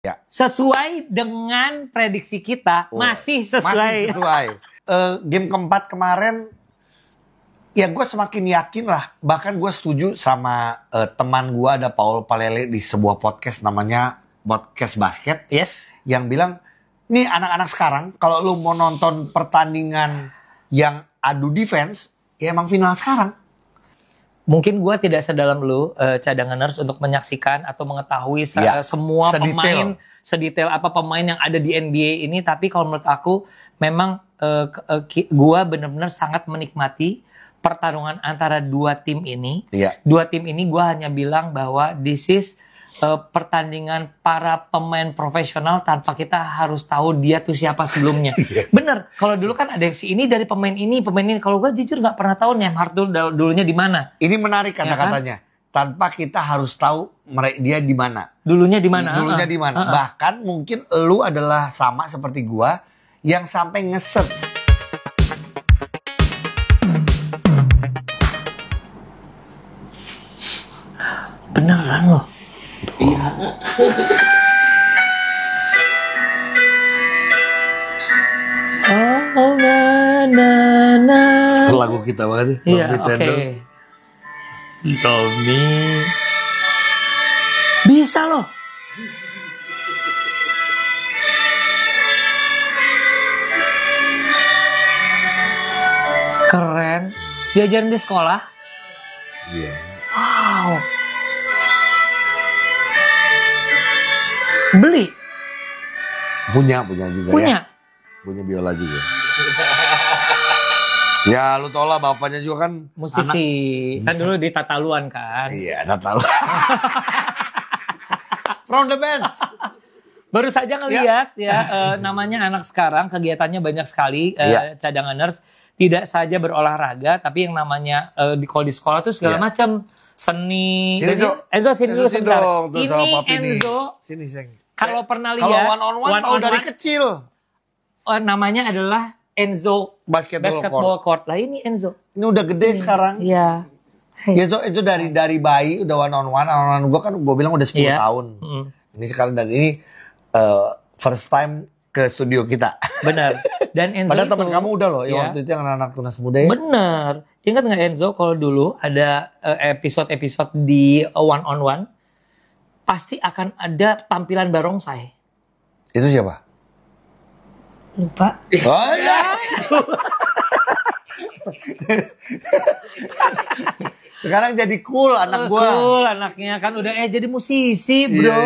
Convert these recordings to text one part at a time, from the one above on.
Ya. Sesuai dengan prediksi kita, masih sesuai. Masih sesuai. Game keempat kemarin, ya gue semakin yakin lah. Bahkan gue setuju sama teman gue, ada Paul Palele di sebuah podcast namanya Podcast Basket. Yes. Yang bilang, nih anak-anak sekarang kalau lu mau nonton pertandingan yang adu defense, ya emang final sekarang. Mungkin gue tidak sedalam lu, cadanganers, untuk menyaksikan atau mengetahui semua pemain, sedetail apa pemain yang ada di NBA ini. Tapi kalau menurut aku, memang gue benar-benar sangat menikmati pertarungan antara dua tim ini. Iya. Dua tim ini gue hanya bilang bahwa this is pertandingan para pemain profesional tanpa kita harus tahu dia tuh siapa sebelumnya. Bener, kalau dulu kan ada yang si ini dari pemain ini. Kalau gue jujur nggak pernah tahu Nembhard dulunya di mana. Ini menarik kata-katanya. Tanpa kita harus tahu dia di mana. Dulunya di mana? Dulunya di mana. Bahkan mungkin lu adalah sama seperti gua yang sampai nge-search. Beneran loh. Iya. Oh, na. Lagu kita banget. Iya, oke. Tommy. Bisa loh. Keren. Diajarin di sekolah. Iya. Wow. Beli? Punya juga Punya? ya. Punya biola juga. Ya lu tau lah bapaknya juga kan musisi. Kan dulu di Tataluan kan. Iya, Tataluan. From the Bands. Baru saja ngelihat namanya anak sekarang kegiatannya banyak sekali, cadanganers. Tidak saja berolahraga, tapi yang namanya kalau di sekolah tuh segala macam seni. Enzo sini dulu sebentar. Ini Enzo. Sini Seng. Kalau pernah lihat. Kalau one on one tahu dari kecil. Namanya adalah Enzo Basketball Court. Lah ini Enzo. Ini udah gede sekarang. Iya. Hey. Enzo dari bayi udah one on one gue kan gue bilang udah 10 tahun. Ini sekarang dan ini first time ke studio kita. Benar. Dan Enzo padahal teman kamu udah loh, waktu itu yang anak tunas muda ya. Benar. Ingat nggak Enzo kalau dulu ada episode-episode di one on one, pasti akan ada tampilan barongsai. Itu siapa? Lupa. Oh iya. Sekarang jadi cool anak gua. Cool anaknya kan udah jadi musisi bro.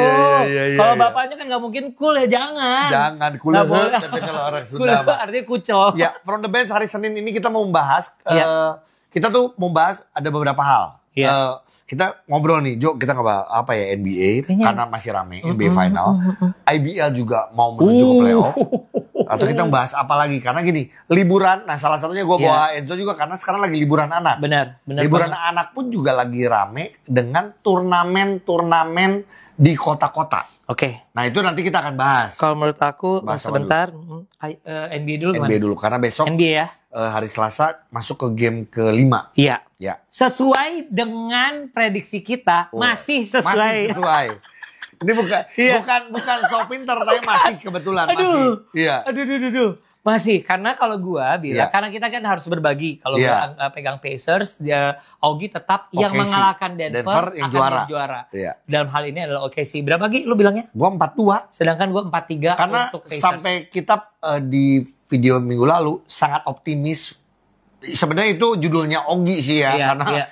Iya, kalau bapaknya kan nggak mungkin cool ya jangan. Jangan cool tapi kalau orang Sunda. Cool artinya kucel. Ya, From the Bands hari Senin ini kita mau membahas. Kita tuh mau bahas ada beberapa hal. Kita ngobrol nih, Jo, kita ngebahas apa ya NBA karena masih rame NBA Final. IBL juga mau menuju ke playoff. Atau kita membahas apa lagi? Karena gini, liburan. Nah, salah satunya gue bawa Enzo juga karena sekarang lagi liburan anak. Benar. Liburan anak pun juga lagi rame dengan turnamen di kota-kota. Oke. Nah, itu nanti kita akan bahas. Kalau menurut aku sebentar NBA dulu gimana? NBA dulu karena besok NBA ya. Hari Selasa masuk ke game ke-5. Iya. Ya. Sesuai dengan prediksi kita, masih sesuai. Masih sesuai. Ini bukan so pinter tapi masih kebetulan Aduh. masih. Iya. Aduh. Masih karena kalau gua bilang karena kita kan harus berbagi. Kalau gua pegang Pacers, Augie tetap yang mengalahkan Denver yang akan juara. Iya. Dalam hal ini adalah OKC. Berapa Gi lu bilangnya? Gua 4-2. Sedangkan gua 4-3 karena untuk Pacers. Sampai kita di video minggu lalu sangat optimis. Sebenarnya itu judulnya Augie sih ya karena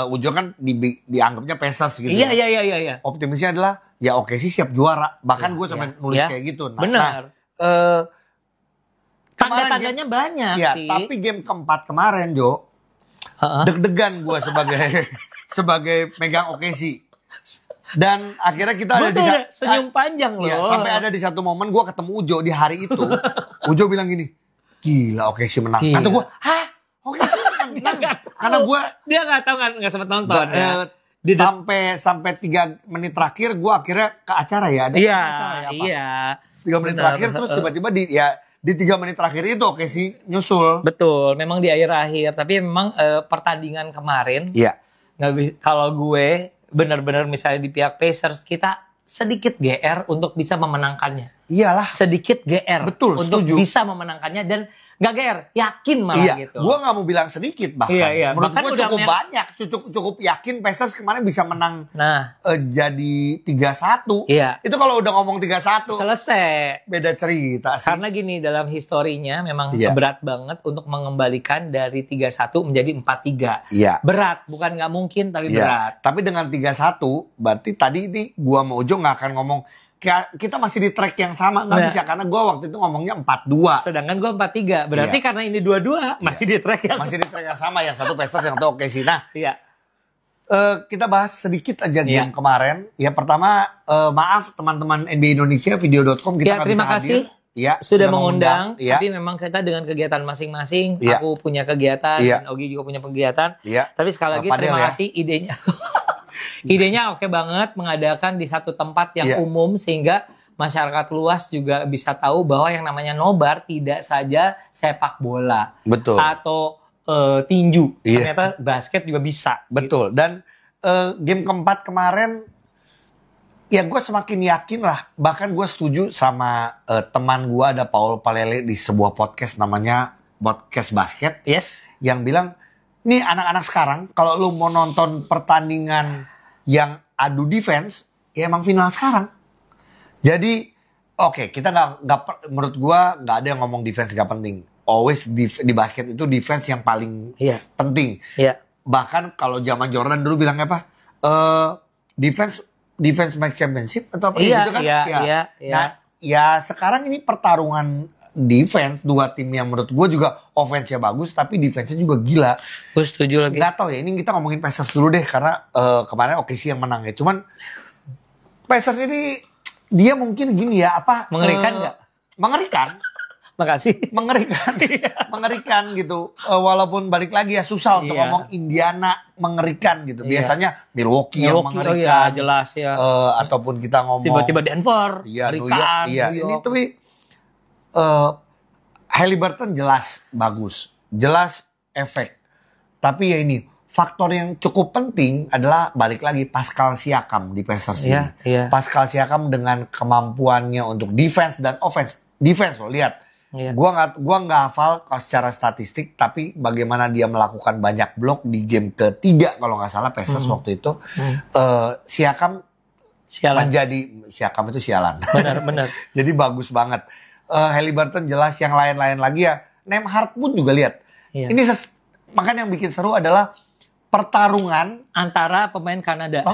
ujung kan dianggapnya Pacers gitu. Iya. Optimisnya adalah ya OKC siap juara. Bahkan gue sampai nulis kayak gitu. Benar. Tanda-tandanya banyak sih. Tapi game keempat kemarin, Jo, deg-degan gue sebagai megang OKC. Dan akhirnya kita ada senyum panjang loh. Sampai ada di satu momen gue ketemu Ujo di hari itu. Ujo bilang gini, gila OKC menang. Kata gue, hah? OKC menang? Karena gue dia nggak tahu nggak sempat nonton. Sampai 3 menit terakhir gue akhirnya ke acara ya. Ada acara ya apa? Iya. 3 menit terakhir terus tiba-tiba di 3 menit terakhir itu OKC nyusul. Betul, memang di akhir-akhir. Tapi memang pertandingan kemarin, kalau gue benar-benar misalnya di pihak Pacers, kita sedikit GR untuk bisa memenangkannya. Iyalah. Sedikit GR. Betul, untuk setuju. bisa memenangkannya dan gak GR, yakin malah gitu. Gue gak mau bilang sedikit bahkan. Iya. Menurut Bahkan gue cukup banyak, cukup yakin Pacers kemarin bisa menang jadi 3-1. Iya. Itu kalau udah ngomong 3-1. Selesai. Beda cerita sih. Karena gini, dalam historinya memang berat banget untuk mengembalikan dari 3-1 menjadi 4-3. Iya. Berat, bukan gak mungkin tapi berat. Tapi dengan 3-1, berarti tadi ini gue sama Ujo gak akan ngomong kita masih di track yang sama, nggak bisa karena gue waktu itu ngomongnya 4-2. Sedangkan gue 4-3, berarti karena ini 2-2 masih di track yang sama, yang satu Pacers yang satu OKC. Nah, kita bahas sedikit aja game kemarin. Ya pertama maaf teman-teman NBA Indonesia video.com kita nggak bisa hadir. Sudah mengundang, tapi memang kita dengan kegiatan masing-masing. Aku punya kegiatan, dan Ogi juga punya kegiatan. Tapi sekali lagi terima kasih idenya. Idenya oke banget mengadakan di satu tempat yang umum sehingga masyarakat luas juga bisa tahu bahwa yang namanya nobar tidak saja sepak bola. Betul. Atau tinju. Ternyata basket juga bisa. Betul. Gitu. Dan game keempat kemarin ya gue semakin yakin lah. Bahkan gue setuju sama teman gue ada Paul Palele di sebuah podcast namanya Podcast Basket. Yang bilang, nih anak-anak sekarang kalau lu mau nonton pertandingan yang adu defense, ya emang final sekarang. Jadi kita nggak menurut gua nggak ada yang ngomong defense gak penting. Always di basket itu defense yang paling penting. Bahkan kalau zaman Jordan dulu bilangnya apa? Defense make championship atau apa gitu kan? Nah, ya sekarang ini pertarungan defense, dua tim yang menurut gue juga offense-nya bagus tapi defense-nya juga gila. Gue setuju lagi. Gak tau ya, ini kita ngomongin Pacers dulu deh karena kemarin OKC yang menang ya. Cuman Pacers ini dia mungkin gini ya mengerikan nggak? Mengerikan. Makasih. Mengerikan gitu. Walaupun balik lagi ya susah untuk ngomong Indiana mengerikan gitu. Biasanya Milwaukee yang mengerikan. Jelas ya. Ataupun kita ngomong tiba-tiba Denver, New York. Ini tapi Haliburton jelas bagus, jelas efek. Tapi ya ini faktor yang cukup penting adalah balik lagi Pascal Siakam di Pacers ini. Pascal Siakam dengan kemampuannya untuk defense dan offense. Defense lo lihat. Gua nggak hafal secara statistik, tapi bagaimana dia melakukan banyak blok di game ketiga kalau nggak salah Pacers waktu itu. Siakam itu sialan. Benar. Jadi bagus banget. Haliburton jelas, yang lain-lain lagi ya. Nembhard pun juga lihat. Ini makanya yang bikin seru adalah pertarungan antara pemain Kanada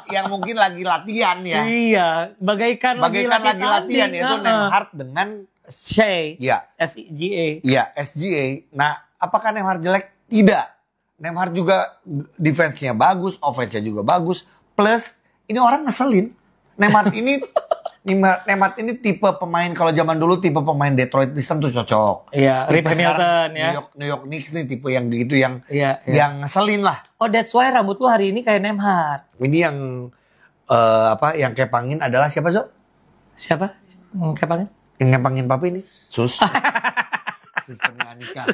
yang mungkin lagi latihan ya. Bagaikan lagi latihan yaitu Nembhard dengan Shea. SGA. SGA. Nah, apakah Nembhard jelek? Tidak. Nembhard juga defense-nya bagus, offense-nya juga bagus. Plus ini orang ngeselin. Nembhard ini tipe pemain, kalau zaman dulu tipe pemain Detroit Pistons tuh cocok. Rip Hamilton ya. New York Knicks nih tipe yang begitu yang ngeselin lah. Oh, that's why rambut lu hari ini kayak Nembhard. Ini yang yang kepangin adalah siapa, Zo? Siapa? Kepangin? Yang kepangin papi ini Sus. Susternya Anika.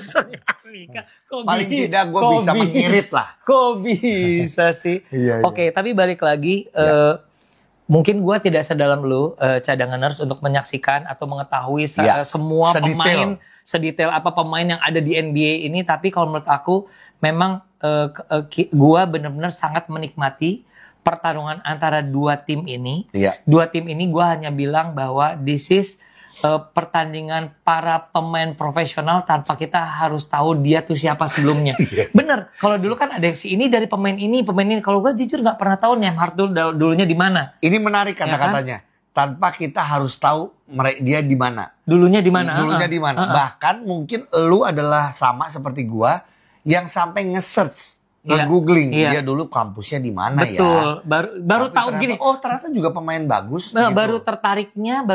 Paling tidak gue bisa mengirit lah. Kok bisa sih? Oke, tapi balik lagi mungkin gue tidak sedalam lu cadanganers untuk menyaksikan atau mengetahui semua pemain sedetail apa pemain yang ada di NBA ini, tapi kalau menurut aku memang gue benar-benar sangat menikmati pertarungan antara dua tim ini. Dua tim ini gue hanya bilang bahwa this is pertandingan para pemain profesional tanpa kita harus tahu dia tuh siapa sebelumnya. Bener, kalau dulu kan ada si ini dari pemain ini. Kalau gue jujur nggak pernah tahu Nembhard dulunya di mana. Ini menarik kata-katanya. Tanpa kita harus tahu dia di mana. Dulunya di mana? Bahkan mungkin lu adalah sama seperti gua yang sampai nge-search, nge-googling dia dulu kampusnya di mana ya. Betul. Baru tahu gini. Oh, ternyata juga pemain bagus. Baru tertariknya,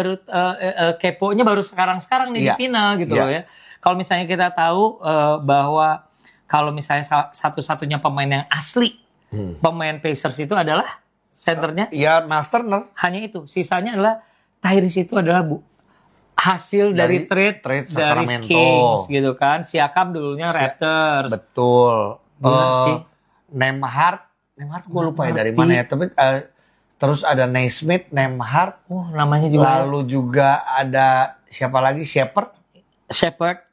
keponya baru sekarang nih di final gitu loh ya. Kalau misalnya kita tahu bahwa kalau misalnya satu-satunya pemain yang asli pemain Pacers itu adalah centernya. Miles Turner. Hanya itu. Sisanya adalah Tyrese itu adalah hasil dari trade dari Kings gitu kan. Siakam dulunya Raptors. Betul. Nembhard gue lupa ya dari mana ya. Tapi terus ada Naismith, Nembhard, namanya juga. Lalu juga ada siapa lagi? Shepard,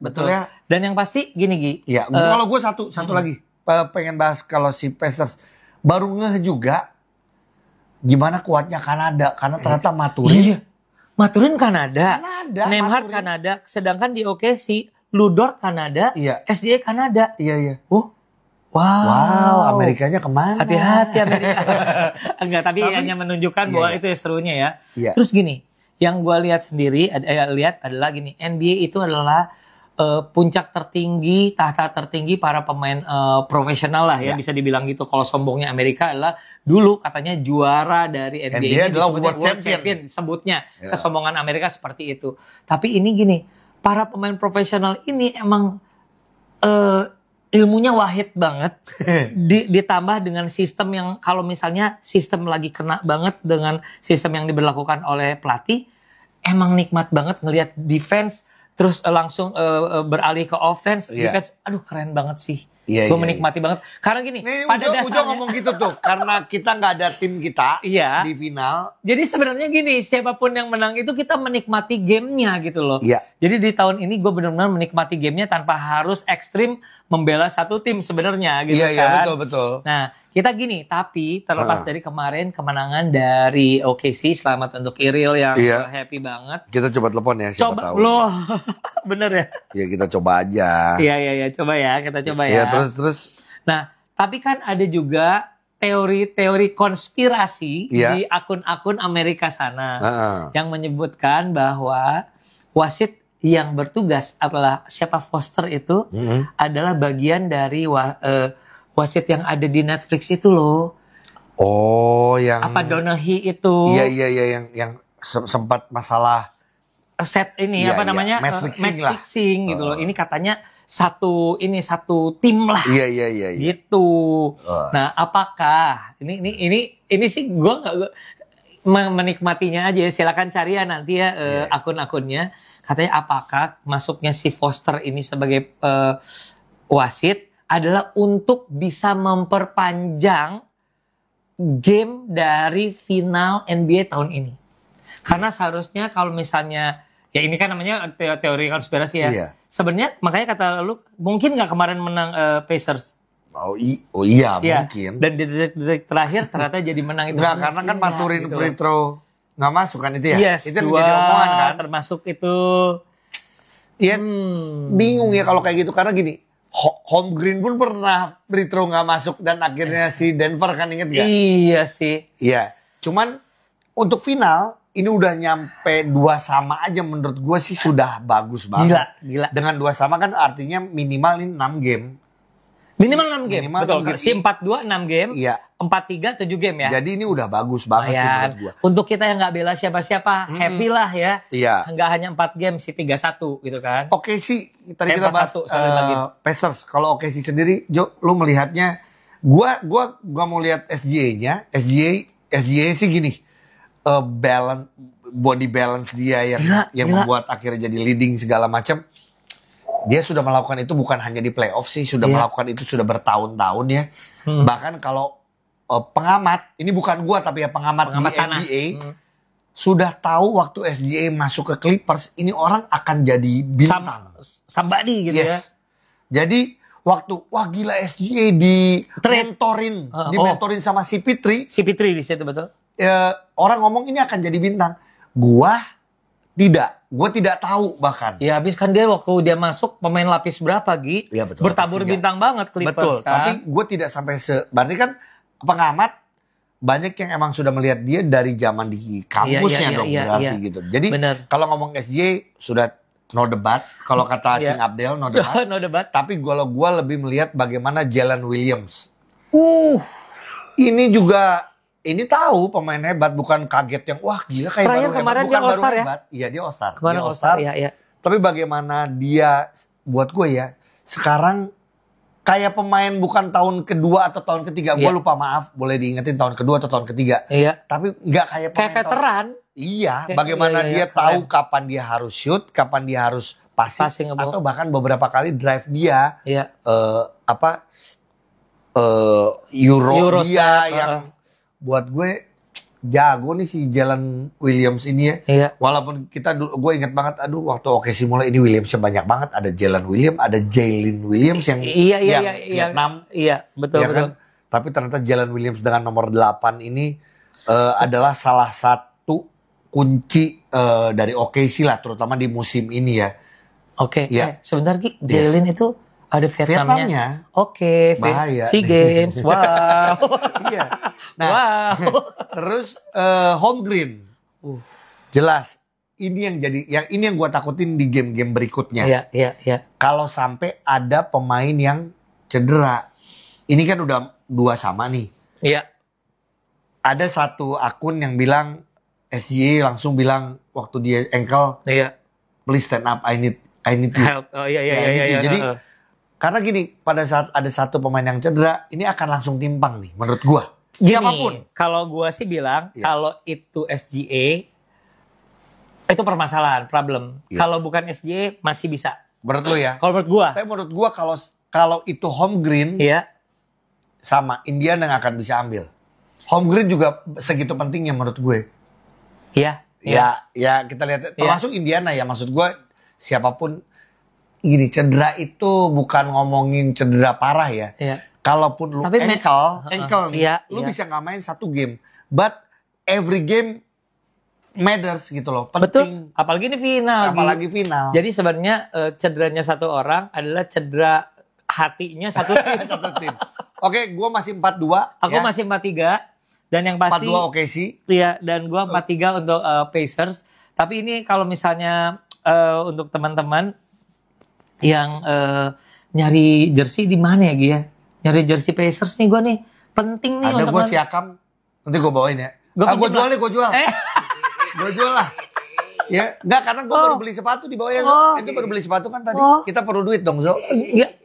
betul ya. Dan yang pasti gini Gi. Iya, kalau gue satu lagi pengen bahas kalau si Pacers baru ngeh juga gimana kuatnya Kanada karena ternyata Mathurin. Iya. Mathurin Kanada. Nembhard Kanada, sedangkan di OKC Ludort Kanada, SGA Kanada. Iya. Wow, Amerikanya kemana? Hati-hati Amerika. Enggak, tapi hanya menunjukkan bahwa itu serunya ya. Iya. Terus gini, yang gue lihat sendiri, lihat adalah gini, NBA itu adalah puncak tertinggi, tahta tertinggi para pemain profesional lah ya, bisa dibilang gitu. Kalau sombongnya Amerika adalah dulu katanya juara dari NBA adalah World Champion disebutnya. Kesombongan Amerika seperti itu. Tapi ini gini, para pemain profesional ini emang ilmunya wahid banget, ditambah dengan sistem yang kalau misalnya sistem lagi kena banget dengan sistem yang diberlakukan oleh pelatih, emang nikmat banget ngelihat defense terus langsung beralih ke offense, defense, aduh keren banget sih. Gue menikmati banget. Karena gini, pada dasarnya Ujo ngomong gitu tuh, karena kita nggak ada tim kita di final. Jadi sebenarnya gini, siapapun yang menang itu kita menikmati gamenya gitu loh. Jadi di tahun ini gue benar-benar menikmati gamenya tanpa harus ekstrim membela satu tim sebenarnya gitu kan. Iya, betul. Nah, kita gini, tapi terlepas dari kemarin kemenangan dari OKC, selamat untuk Iril yang happy banget. Kita coba telepon ya, siapa tahu. Loh, bener ya? Ya kita coba aja. Iya, coba ya, kita coba ya. Terus. Nah, tapi kan ada juga teori-teori konspirasi di akun-akun Amerika sana yang menyebutkan bahwa wasit yang bertugas adalah siapa Foster itu adalah bagian dari wasit yang ada di Netflix itu loh. Oh, yang apa Donaghy itu? Iya, yang sempat masalah set ini namanya match fixing gitu loh. Ini katanya satu tim lah. Iya. Gitu. Nah, apakah ini sih gue nggak menikmatinya aja. Silakan cari ya nanti ya akun-akunnya. Katanya apakah masuknya si Foster ini sebagai wasit adalah untuk bisa memperpanjang game dari final NBA tahun ini. Karena seharusnya kalau misalnya, ya ini kan namanya teori konspirasi ya. Sebenarnya makanya kata lu, mungkin nggak kemarin menang Pacers? Oh iya, mungkin. Dan di detik terakhir ternyata jadi menang itu. Enggak, karena kan Mathurin free throw nggak masuk kan itu ya? Yes, itu menjadi omongan kan? Termasuk itu. Iya, bingung ya kalau kayak gitu. Karena gini, Holmgren pun pernah free throw nggak masuk dan akhirnya si Denver kan, inget gak? Iya sih. Iya, cuman untuk final ini udah nyampe 2 sama aja menurut gue sih sudah bagus banget. Gila. Dengan 2 sama kan artinya minimal ini 6 game. Minimal 6 game, betul. Si 4-2 6 game, 4-3 7 game ya. Jadi ini udah bagus banget sih menurut gue. Untuk kita yang nggak bela siapa-siapa, happy lah ya. Iya. Nggak hanya 4 game, si 3-1 gitu kan. Oke sih, tadi kita bahas Pacers. Kalau oke sih sendiri, Jo, lu melihatnya, gua mau lihat SGA-nya. SGA sih gini, body balance dia yang membuat akhirnya jadi leading segala macam. Dia sudah melakukan itu bukan hanya di playoff sih, sudah melakukan itu sudah bertahun-tahun ya. Bahkan kalau pengamat, ini bukan gua tapi ya pengamat di NBA sudah tahu waktu SGA masuk ke Clippers, ini orang akan jadi bintang. Somebody gitu ya. Jadi waktu gila SGA di mentorin sama si Pitri. Si Pitri di situ betul. Orang ngomong ini akan jadi bintang. Gue tidak tahu bahkan. Ya habis kan dia waktu dia masuk pemain lapis berapa Gi? Ya, betul, bertabur bintang banget Clippers. Betul, kan? Tapi gue tidak sampai berarti kan pengamat banyak yang emang sudah melihat dia dari zaman di kampusnya berarti gitu. Jadi kalau ngomong SJ sudah no debat. Kalau kata Cing Abdel no debat. No debat. Tapi kalau gue lebih melihat bagaimana Jalen Williams. Ini juga. Ini tahu pemain hebat, bukan kaget yang wah gila kayak baru hebat, bukan baru hebat. Iya dia All-Star. Kemarin All-Star, iya. Tapi bagaimana dia, buat gue ya, sekarang kayak pemain bukan tahun kedua atau tahun ketiga. Gue lupa, maaf, boleh diingetin tahun kedua atau tahun ketiga. Iya. Tapi nggak kayak pemain veteran. Iya, bagaimana dia tahu kapan dia harus shoot, kapan dia harus passing atau bahkan beberapa kali drive dia. Iya. Euro dia yang buat gue jago nih si Jalen Williams ini ya. Iya. Walaupun gue ingat banget, waktu OKC mulai ini Williamsnya banyak banget. Ada Jalen Williams, ada Jalen Williams yang Vietnam. Iya, betul. Kan? Tapi ternyata Jalen Williams dengan nomor 8 ini adalah salah satu kunci dari OKC lah, terutama di musim ini ya. Oke, sebentar Ki, Jalen itu ada Vietnamnya. Oke, bahaya. SEA Games, wow. Iya. Nah, wow. Terus home green. Jelas. Ini yang gue takutin di game-game berikutnya. Iya. Kalau sampai ada pemain yang cedera. Ini kan udah 2 sama nih. Iya. Ada satu akun yang bilang, SJ langsung bilang waktu dia ankle, please stand up, I need you. Help. Oh iya. Jadi karena gini, pada saat ada satu pemain yang cedera, ini akan langsung timpang nih menurut gua. Siapapun. Kalau gua sih bilang, kalau itu SGA, itu permasalahan, problem. Kalau bukan SGA, masih bisa. Menurut lu ya? Kalau menurut gua. Tapi menurut gua kalau itu home green, sama Indiana yang akan bisa ambil. Home green juga segitu pentingnya menurut gue. Iya. Ya kita lihat. Termasuk Indiana ya, maksud gue siapapun. Gini, cedera itu bukan ngomongin cedera parah ya. Kalaupun lu ankle nih, lu bisa nggak main 1 game. But every game matters gitu loh. Penting. Betul. Apalagi ini final. Final. Jadi sebenarnya cederanya satu orang adalah cedera hatinya satu tim. Oke, gue masih 4-2. Aku masih 4-3. Dan yang pasti 4-2 OKC. Iya, dan gue 4-3 untuk Pacers. Tapi ini kalau misalnya untuk teman-teman yang nyari jersey di mana ya Gia? Nyari jersey Pacers nih gue nih. Penting nih. Ada gue Siakam. Nanti gue bawain ya. Gue jual nih, gue jual. Gue jual lah. Ya, enggak, karena gue baru beli sepatu di bawahnya. Itu baru beli sepatu kan tadi. Kita perlu duit dong, Zo.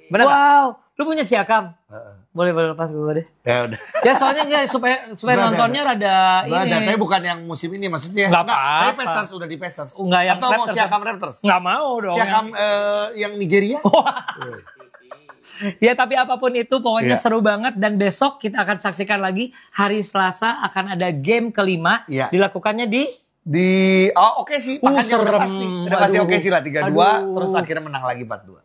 Bener wow. Lu punya Siakam? Boleh lepas gue deh. Ya udah. Ya soalnya supaya nontonnya rada ini. Tapi bukan yang musim ini maksudnya. Enggak apa-apa. Tapi Pacers udah di Pacers. Enggak yang atau mau Siakam Raptors? Enggak mau dong. Siakam yang Nigeria? Ya tapi apapun itu pokoknya seru banget. Dan besok kita akan saksikan lagi hari Selasa akan ada game kelima. Dilakukannya oke sih. Makanya udah pasti. Udah pasti oke sih lah 3-2. Terus akhirnya menang lagi 4-2.